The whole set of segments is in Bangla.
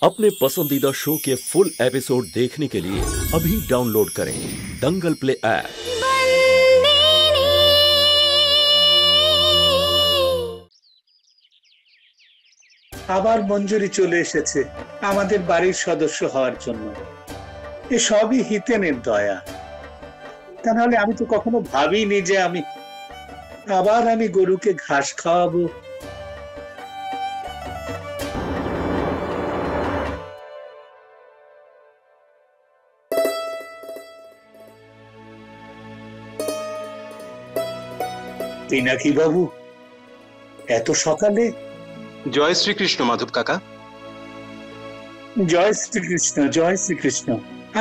अपने पसंदीदा शो के फुल एपिसोड देखने के लिए अभी डाउनलोड करें दंगल प्ले ऐप। আবার মঞ্জুরি চলে এসেছে আমাদের বাড়ির সদস্য হওয়ার জন্য। এ সবই হিতেনের দয়া। তা নাহলে আমি তো কখনো ভাবিনি যে আমি গরুকে ঘাস খাওয়াবো। পিনাকি বাবু, এত সকালে? জয় শ্রীকৃষ্ণ মাধব কাকা। জয় শ্রীকৃষ্ণ, জয় শ্রীকৃষ্ণ।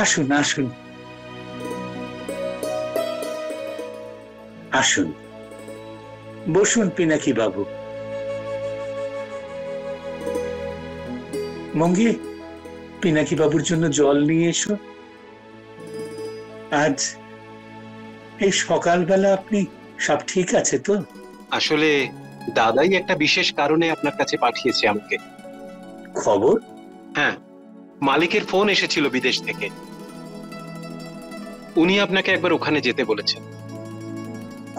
আসুন আসুন আসুন, বসুন পিনাকি বাবু। মঙ্গি, পিনাকি বাবুর জন্য জল নিয়ে এসো। আজ এই সকালবেলা আপনি সব ঠিক আছে তো? আসলে দাদাই একটা বিশেষ কারণে আপনার কাছে পাঠিয়েছে আমাকে। খবর? হ্যাঁ, মালিকের ফোন এসেছিল বিদেশ থেকে। উনি আপনাকে একবার ওখানে যেতে বলেছেন।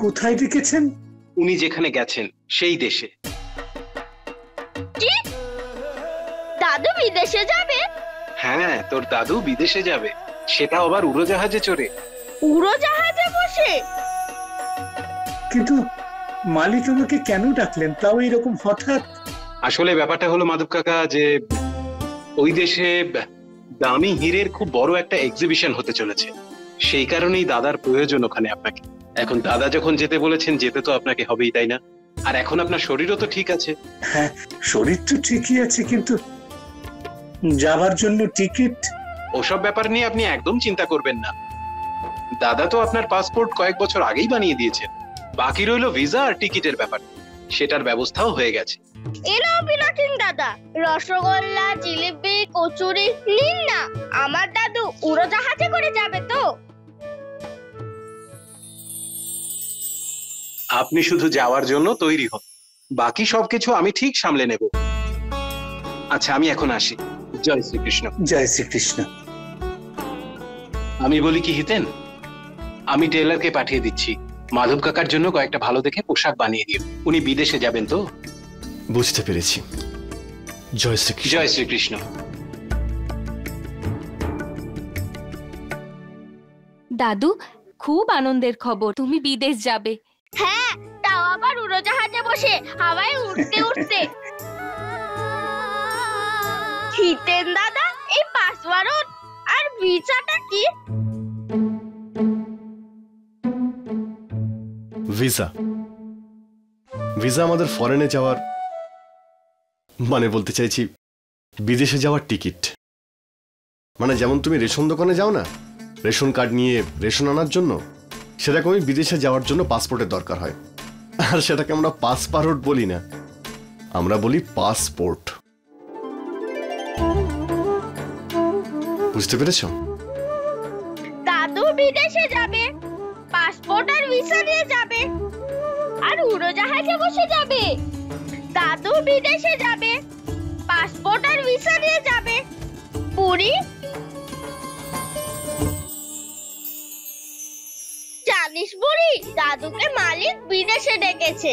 কোথায় ডেকেছেন? উনি যেখানে গেছেন সেই দেশে। কি? দাদু বিদেশে যাবে? হ্যাঁ, তোর দাদু বিদেশে যাবে, সেটা আবার উড়োজাহাজে চড়ে। উড়োজাহাজে বসে? কিন্তু মালিক আমাকে কেন ডাকলেন, তাও এরকম হঠাৎ? আসলে ব্যাপারটা হলো মাধব কাকা যে ওই দেশে দামি হীরের খুব বড় একটা এক্সিবিশন হতে চলেছে, সেই কারণেই দাদার প্রয়োজন ওখানে আপনাকে। এখন দাদা যখন যেতে বলেছেন, যেতে তো আপনাকে হবেই, তাই না? আর এখন আপনার শরীরও তো ঠিক আছে। হ্যাঁ, শরীর তো ঠিকই আছে, কিন্তু যাবার জন্য টিকিট? ওসব ব্যাপার নিয়ে আপনি একদম চিন্তা করবেন না। দাদা তো আপনার পাসপোর্ট কয়েক বছর আগেই বানিয়ে দিয়েছেন। বাকি রইল ভিসা আর টিকিটের ব্যাপার, সেটার ব্যবস্থাও হয়ে গেছে। এনাও পিনাকিন দাদা, রসগোল্লা, জিলিপি, কচুরি নিন না। আমার দাদু উড়োজাহাজে করে যাবে তো? আপনি শুধু যাওয়ার জন্য তৈরি হন, বাকি সবকিছু আমি ঠিক সামলে নেব। আচ্ছা, আমি এখন আসি। জয় শ্রীকৃষ্ণ। জয় শ্রীকৃষ্ণ। আমি বলি কি হিতেন, আমি টেলারকে পাঠিয়ে দিচ্ছি মাধব কাকার জন্য কয়েকটা ভালো দেখে পোশাক বানিয়ে দিও। উনি বিদেশে যাবেন তো। বুঝতে পেরেছি। জয় শ্রীকৃষ্ণ। জয় শ্রীকৃষ্ণ। দাদু, খুব আনন্দের খবর, তুমি বিদেশ যাবে। হ্যাঁ, তাও আবার উড়োজাহাজে বসে, হাওয়ায় উড়তে উড়তে। হিতেন দাদা, এই পাসওয়ার্ড আর ভিসাটা কি? ভিসা আমাদের ফরেনে যাওয়ার, মানে বলতে চাইছি বিদেশে যাওয়ার টিকিট। মানে যেমন তুমি রেশন দোকানে যাও না রেশন কার্ড নিয়ে রেশন আনার জন্য, সেরকমই বিদেশে যাওয়ার জন্য পাসপোর্টের দরকার হয়। আর সেটাকে আমরা পাসপোর্ট বলি না, আমরা বলি পাসপোর্ট। বুঝতে পেরেছ? দাদু বিদেশে যাবে, পাসপোর্ট আর ভিসা নিয়ে যাবে, আর উড়োজাহাজে বসে যাবে। দাদু বিদেশে যাবে, পাসপোর্ট আর ভিসা নিয়ে যাবে। পুরি? জানিস বুড়ি, দাদুকে মালিক বিদেশে ডেকেছে,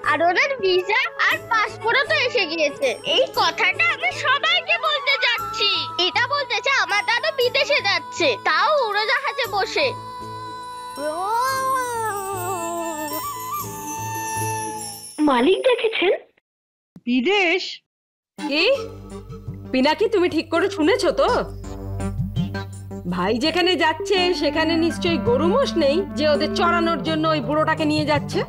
আর ওনার ভিসা আর পাসপোর্টও তো এসে গিয়েছে। এই কথাটা আমি সবাইকে বলতে যাচ্ছি। এটা বলতেছে আমার দাদু বিদেশে যাচ্ছে, তাও উড়োজাহাজে বসে। মালিক দেখেছেন বিদেশ? কি পিনাকি, তুমি ঠিক করে শুনেছো তো? ভাই যেখানে যাচ্ছে সেখানে নিশ্চয়ই গরু মোষ নেই যে ওদের চড়ানোর জন্য ওই বুড়োটাকে নিয়ে যাচ্ছে।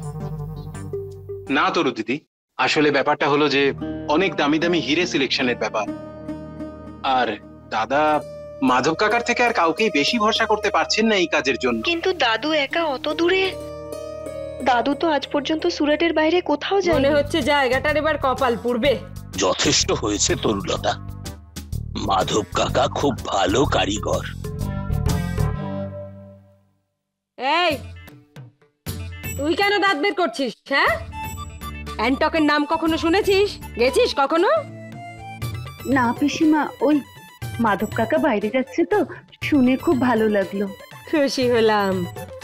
না তরু দিদি, আসলে ব্যাপারটা হলো যে অনেক দামি দামি হিরে সিলেকশনের ব্যাপার, আর দাদা মাধব কাকার থেকে আর কাউকেই বেশি ভরসা করতে পারছেন না এই কাজের জন্য। কিন্তু দাদু একা অত দূরে, দাদু তো আজ পর্যন্ত সুরাটের বাইরে কোথাও যায়নি। মনে হচ্ছে জায়গাটার এবার কপাল পুড়বে। যথেষ্ট হয়েছে তরুলতা, মাধব কাকা খুব ভালো কারিগর। এই, তুই কেন দাঁত বের করছিস? হ্যাঁ, অ্যান্টকের নাম কখনো শুনেছিস? গেছিস কখনো? না পিসিমা, ওই মাধব কাকা বাইরে যাচ্ছে তো, শুনে খুব ভালো লাগলো। খুশি হলাম।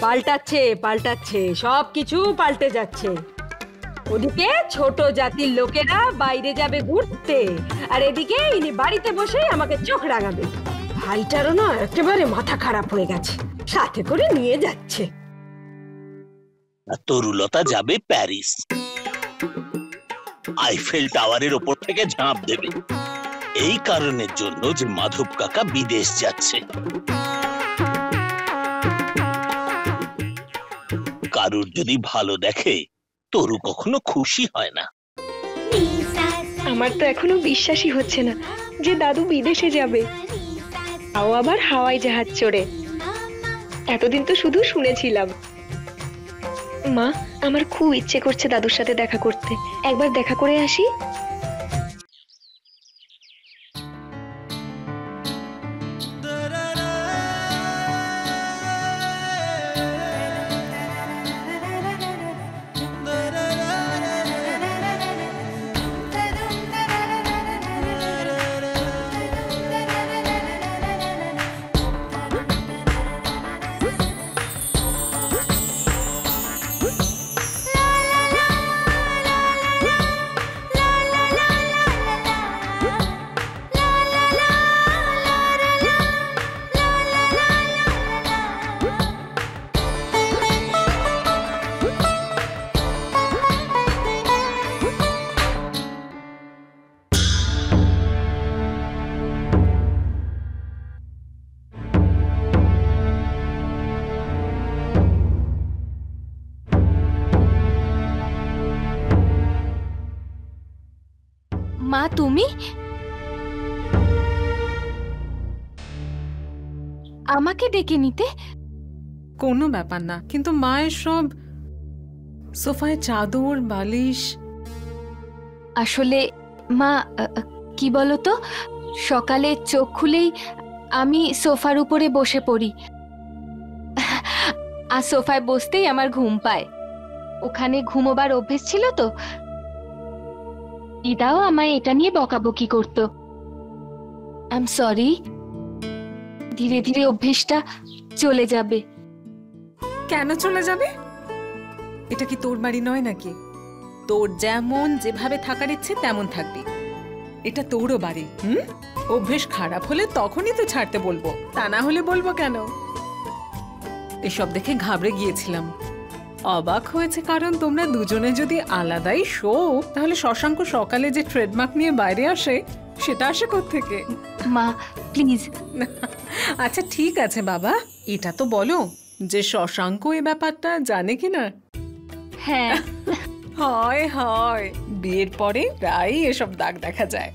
পাল্টাচ্ছে পাল্টাচ্ছে, সব কিছু পাল্টে যাচ্ছে। ওদিকে ছোট জাতির লোকেরা বাইরে যাবে ঘুরতে, আর এদিকে ইনি বাড়িতে বসে আমাকে চোখ রাগাবে। ভাইটারও না একেবারে মাথা খারাপ হয়ে গেছে, সাথে করে নিয়ে যাচ্ছে। তরুলতা যাবে প্যারিস, আইফেল টাওয়ারের ওপর থেকে ঝাঁপ দেবে, এই কারণের জন্য যে মাধব কাকা বিদেশ যাচ্ছে। কারুর যদি ভালো দেখে তরু কখনো খুশি হয় না। আমার তো এখনো বিশ্বাসই হচ্ছে না যে দাদু বিদেশে যাবে, তাও আবার হাওয়াই জাহাজ চড়ে। এতদিন তো শুধু শুনেছিলাম। মা, আমার খুব ইচ্ছে করছে দাদুর সাথে দেখা করতে, একবার দেখা করে আসি। মা, তুমি আমাকে ডেকে নিতে? কোনো ব্যাপার না, কিন্তু মায়ের সব সোফায় চাদর বালিশ। আসলে মা, কি বলতো, সকালে চোখ খুলেই আমি সোফার উপরে বসে পড়ি, আর সোফায় বসতেই আমার ঘুম পায়। ওখানে ঘুমোবার অভ্যেস ছিল তো, দিদাও আমায় এটা নিয়ে বকাবকি করতো। আই এম সরি, ধীরে ধীরে অভ্যেসটা চলে যাবে। কেন চলে যাবে? এটা কি তোর বাড়ি নয় নাকি? তোর যেমন যেভাবে থাকার ইচ্ছে তেমন থাকবি, এটা তোরও বাড়ি। অভ্যেস খারাপ হলে তখনই তো ছাড়তে বলবো, তা না হলে বলবো কেন? এসব দেখে ঘাবড়ে গিয়েছিলাম। অবাক হয়েছে কারণ তোমরা দুজনে যদি আলাদাই শো, তাহলে শশাঙ্ক সকালে যে ট্রেডমার্ক নিয়ে বাইরে আসে সেটা আসে কোত্থেকে? মা প্লিজ। আচ্ছা ঠিক আছে বাবা, এটা তো বলো যে শশাঙ্ক এই ব্যাপারটা জানে কিনা? হ্যাঁ। হয় হয়, বিয়ের পরে প্রায় এসব দাগ দেখা যায়।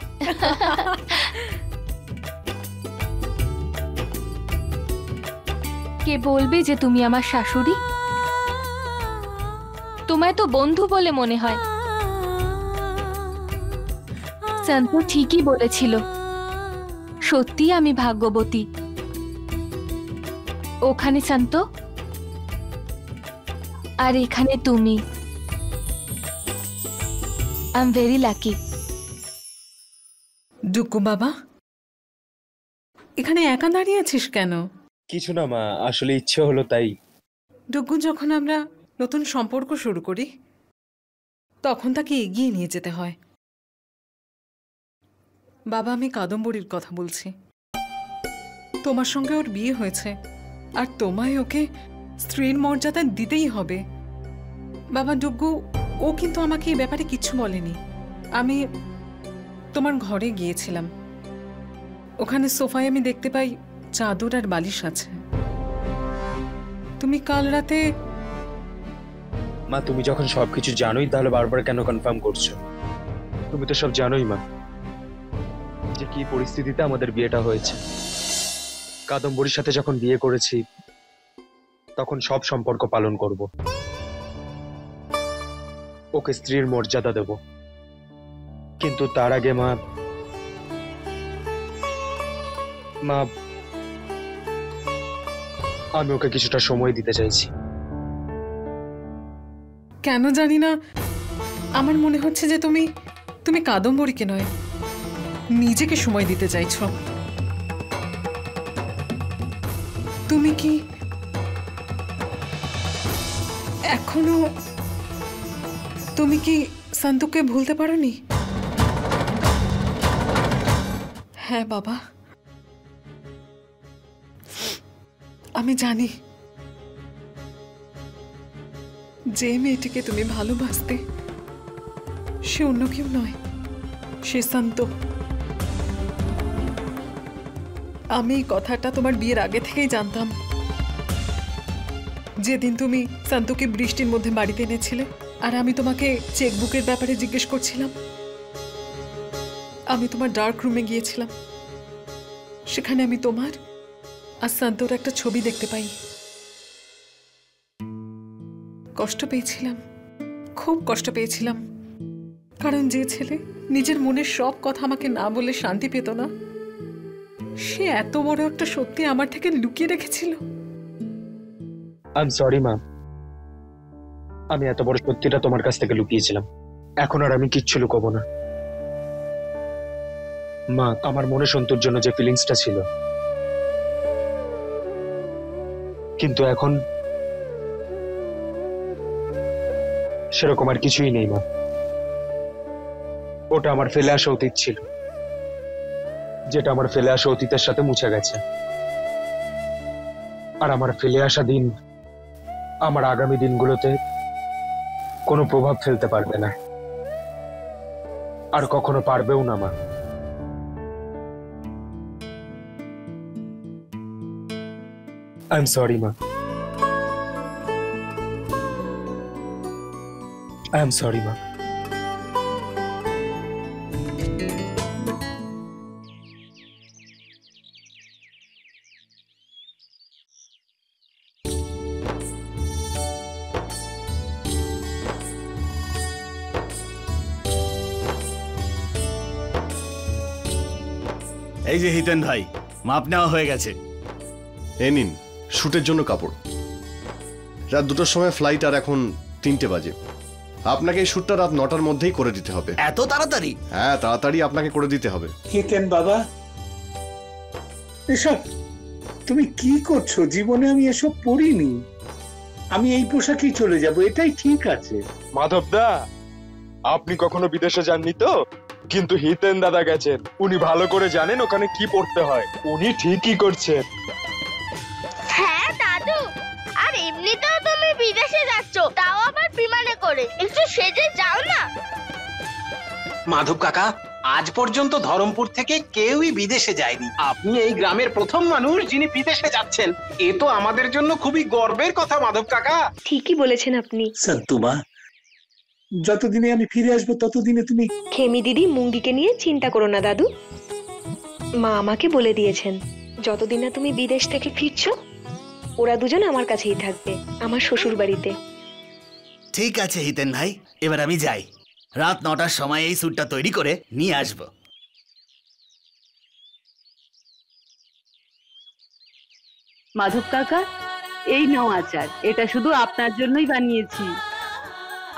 কে বলবে যে তুমি আমার শাশুড়ি? তোমায় তো বন্ধু বলে মনে হয়। শান্ত ঠিকই বলেছিল, সত্যি আমি ভাগ্যবতী। ওখানে শান্ত, আর এখানে তুমি। I am very lucky. Duku বাবা, এখানে একা দাঁড়িয়ে আছিস কেন? কিছু না মা, আসলে ইচ্ছে হলো তাই। ডুকু, যখন আমরা নতুন সম্পর্ক শুরু করি তখন তাকে এগিয়ে নিয়ে যেতে হয়। বাবা, আমি কাদম্বরীর কথা বলছি। তোমার সঙ্গে ওর বিয়ে হয়েছে, আর তোমায় ওকে স্ত্রীর মর্যাদা দিতেই হবে। বাবা ডুগু, ও কিন্তু আমাকে এই ব্যাপারে কিচ্ছু বলেনি। আমি তোমার ঘরে গিয়েছিলাম, ওখানে সোফায় আমি দেখতে পাই চাদর আর বালিশ আছে। তুমি কাল রাতে... মা, তুমি যখন সবকিছু জানোই তাহলে বারবার কেন কনফার্ম করছো? তুমি তো সব জানোই মা, যে কি পরিস্থিতিতে আমাদের বিয়েটা হয়েছে। কাদম্বরীর সাথে যখন বিয়ে করেছি তখন সব সম্পর্ক পালন করব, ওকে স্ত্রীর মর্যাদা দেব, কিন্তু তার আগে মা আমি ওকে কিছুটা সময় দিতে চাইছি। কেন জানি না, আমার মনে হচ্ছে যে তুমি কাদম্বরীকে নয়, নিজেকে সময় দিতে চাইছো। তুমি কি এখনো সন্তোষকে ভুলতে পারোনি? হ্যাঁ বাবা, আমি জানি যে মেয়েটিকে তুমি ভালোবাসতে সে অন্য কেউ নয়, সে সন্তোষ। আমি এই কথাটা তোমার বিয়ের আগে থেকেই জানতাম। যেদিন তুমি সন্তোষকে বৃষ্টির মধ্যে বাড়িতে এনেছিলে আর আমি তোমাকে চেকবুকের ব্যাপারে জিজ্ঞেস করছিলাম, আমি তোমার ডার্ক রুমে গিয়েছিলাম। সেখানে আমি তোমার আর সন্তোর একটা ছবি দেখতে পাই। কষ্ট পেয়েছিলাম, খুব কষ্ট পেয়েছিলাম, কারণ যে ছেলে নিজের মনের সব কথা আমাকে না বলে শান্তি পেত না, সে এত বড় একটা সত্যি আমার থেকে লুকিয়ে রেখেছিল। আই এম সরি মা, আমি এত বড় সত্যিটা তোমার কাছ থেকে লুকিয়েছিলাম। এখন আর আমি কিচ্ছু লুকাবো না মা। আমার মনে সন্তোর জন্য যে ফিলিংসটা ছিল, কিন্তু এখন সেরকম আর কিছুই নেই মা। ওটা আমার ফেলে আসা অতীত ছিল, যেটা আমার ফেলে আসা অতীতের সাথে মুছে গেছে। আর আমার ফেলে আসা দিন আমার আগামী দিনগুলোতে কোনো প্রভাব ফেলতে পারবে না, আর কখনো পারবেও না মা। আই এম সরি মা, আই এম সরি মা। এই যে হিতেন ভাই, মাপ নেওয়া হয়ে গেছে। এই নিন শুটের জন্য কাপড়। রাত 2টার সময় ফ্লাইট, আর এখন 3টে বাজে। আপনাকে এই শুটটা রাত 9টার মধ্যেই করে দিতে হবে। এত তাড়াতাড়ি? হ্যাঁ, তাড়াতাড়ি আপনাকে করে দিতে হবে। হিতেন বাবা, এসব তুমি কি করছো? জীবনে আমি এসব পরিনি। আমি এই পোশাকেই চলে যাব, এটাই ঠিক আছে। মাধবদা, আপনি কখনো বিদেশে যাননি তো, কিন্তু হিতেন দাদা গেছেন। উনি ভালো করে জানেন ওখানে কি পড়তে হয়। উনি ঠিকই করছেন। হ্যাঁ দাদু, আর এমনিতেও তুমি বিদেশে যাচ্ছ, তাও আবার বিমানে করে। একটু সেজে যাও না। মাধব কাকা, আজ পর্যন্ত ধরমপুর থেকে কেউই বিদেশে যায়নি। আপনি এই গ্রামের প্রথম মানুষ যিনি বিদেশে যাচ্ছেন। এ তো আমাদের জন্য খুবই গর্বের কথা মাধব কাকা। ঠিকই বলেছেন আপনি। সন্তুমা, যতদিনে আমি ফিরে আসবো ততদিনে তুমি খেমি দিদি মুঙ্গিকে নিয়ে চিন্তা করো না দাদু। মা আমাকে বলে দিয়েছেন যতদিন না তুমি বিদেশ থেকে ফিরছো, ওরা দুজন আমার কাছেই থাকবে, আমার শ্বশুর বাড়িতে। ঠিক আছে হিতেন ভাই, এবার আমি যাই। রাত 9টার সময় এই স্যুটটা তৈরি করে নিয়ে আসব। মাধব কাকা, এই নাও আচার, এটা শুধু আপনার জন্যই বানিয়েছি।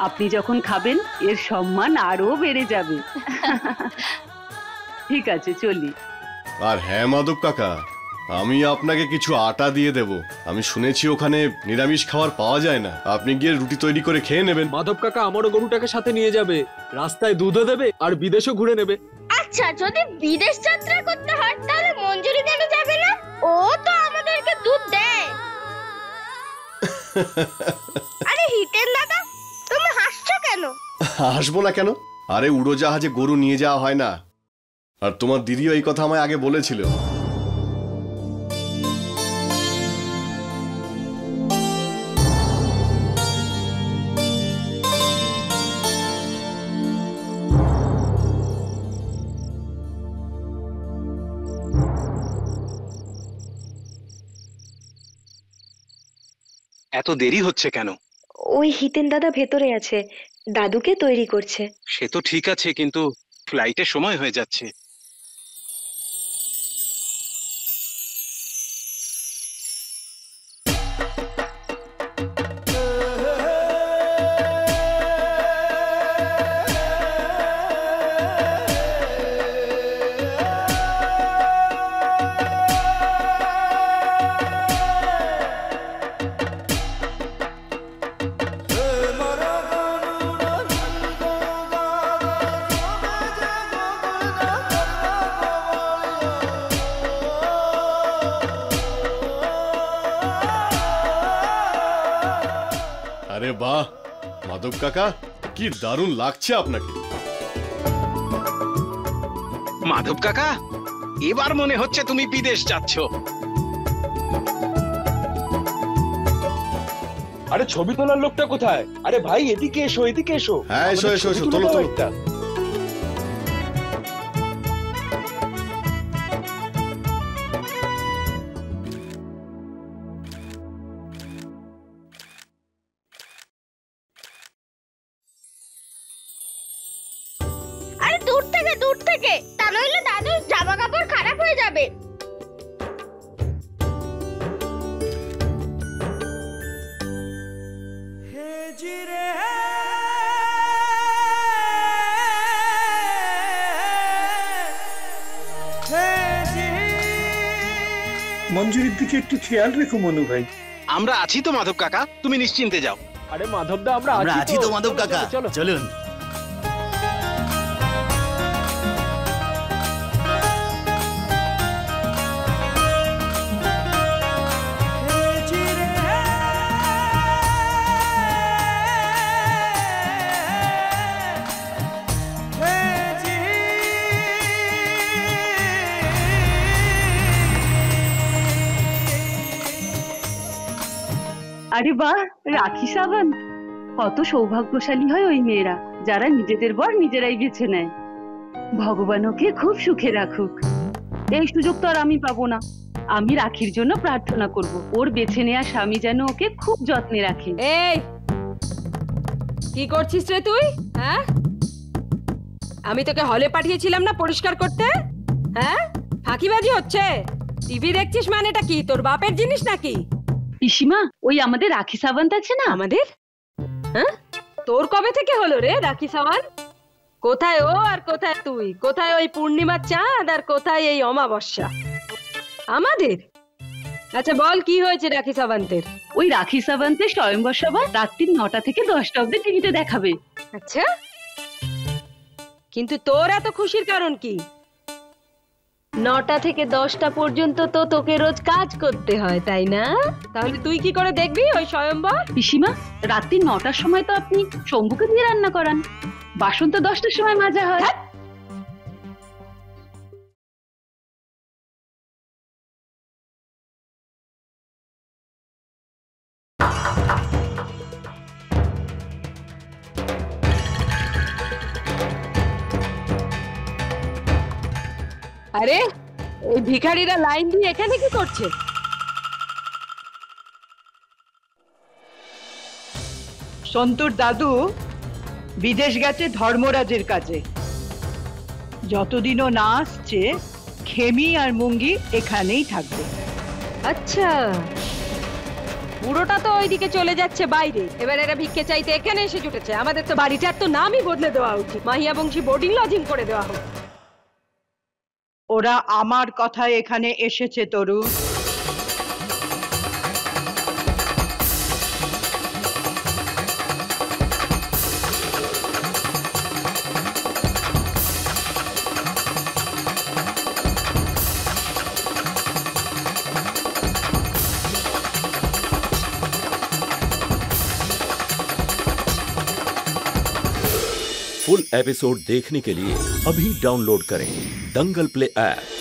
আপনি যখন খাবেন এর সম্মান আরো বেড়ে যাবে। ঠিক আছে, চলি। আর হ্যাঁ মাধব কাকা, আমি আপনাকে কিছু আটা দিয়ে দেব। আমি শুনেছি ওখানে নিরামিষ খাবার পাওয়া যায় না। আপনি গিয়ে রুটি তৈরি করে খেয়ে নেবেন। মাধব কাকা আমারও গরুটাকে সাথে নিয়ে যাবে, রাস্তায় দুধও দেবে আর বিদেশও ঘুরে নেবে। আচ্ছা, যদি বিদেশ যাত্রা করতে হয় তাহলে মঞ্জুরি কেন যাবে না? ও তো আমাদেরকে দুধ দেয়। আরে হিতেন দাদা, তুমি হাসছো কেন? হাসবো না কেন? আরে উড়োজাহাজে গরু নিয়ে যাওয়া হয় না। আর তোমার দিদিও এই কথা আমায় আগে বলেছিল। এত দেরি হচ্ছে কেন? ওই হিতেন দাদা ভেতরে আছে, দাদুকে তৈরি করছে। সে তো ঠিক আছে, কিন্তু ফ্লাইটের সময় হয়ে যাচ্ছে। বাহ মাধব কাকা, কি দারুণ লাগছে আপনাকে। মাধব কাকা, এবার মনে হচ্ছে তুমি বিদেশ যাচ্ছ। আরে ছবি তোলার লোকটা কোথায়? আরে ভাই এদিকে এসো, এদিকে এসো। হ্যাঁ এসো এসো এসো, তোলো তোলো। আরে দূর থেকে, তা নইলে দাদুর জামা কাপড় খারাপ হয়ে যাবে। মঞ্জুরির দিকে একটু খেয়াল রেখো মনু ভাই। আমরা আছি তো মাধব কাকা, তুমি নিশ্চিন্তে যাও। আরে মাধবদা, আমরা আছি তো মাধব কাকা, চলুন। আরে বাহ, রাখি সাবন্ত, কত সৌভাগ্যশালী হয় ওই মেয়েরা যারা নিজেদের বর নিজেরাই বেছে নেয়। ভগবান ওকে খুব সুখে রাখুক। এই সুযোগ তো আর আমি পাবো না। আমি রাখির জন্য প্রার্থনা করব, ওর বেছে নেওয়া স্বামী যেন ওকে খুব যত্নে রাখে। এই কি করছিস রে তুই? হ্যাঁ, আমি তোকে হলে পাঠিয়েছিলাম না পরিষ্কার করতে? হ্যাঁ, ফাঁকিবাজি হচ্ছে। টিভি দেখছিস মানেটা কি? তোর বাপের জিনিস নাকি? পিসিমা, ওই আমাদের রাখি সাবন্ত আছে না? আমাদের? হ্যাঁ, তোর কবে থেকে হলো রে রাখি সাবন্ত? কোথায় ও আর কোথায় তুই? কোথায় ওই পূর্ণিমার চাঁদ আর কোথায় এই অমাবস্যা? আমাদের? আচ্ছা বল, কি হয়েছে রাখি সাবন্তের? ওই রাখি সাবন্তের স্বয়ংবর সভা রাত্রি 9টা থেকে 10টা অবধি টিভিতে দেখাবে। আচ্ছা, কিন্তু তোর এত খুশির কারণ কি? 9টা থেকে 10টা পর্যন্ত তো তোকে রোজ কাজ করতে হয়, তাই না? তাহলে তুই কি করে দেখবি ওই স্বয়ংবর? পিসিমা, রাত্রি 9টার সময় তো আপনি শম্ভুকে দিয়ে রান্না করান, বাসন তো 10টার সময় মাজা হয়। আরে এই ভিখারিরা লাইন দিয়ে এখানে কি করছে? সন্তুর দাদু বিদেশ গেছে ধর্মরাজের কাজে। যতদিনও না আসছে খেমি আর মুঙ্গি এখানেই থাকবে। আচ্ছা, পুরোটা তো ওইদিকে চলে যাচ্ছে বাইরে, এবার এরা ভিক্ষে চাইতে এখানে এসে জুটেছে। আমাদের তো বাড়িটার তো নামই বদলে দেওয়া উচিত, মাহিয়া বংশী বোর্ডিং লজিং করে দেওয়া হোক। ওরা আমার কথায় এখানে এসেছে তরু। फुल एपिसोड देखने के लिए अभी डाउनलोड करें दंगल प्ले ऐप।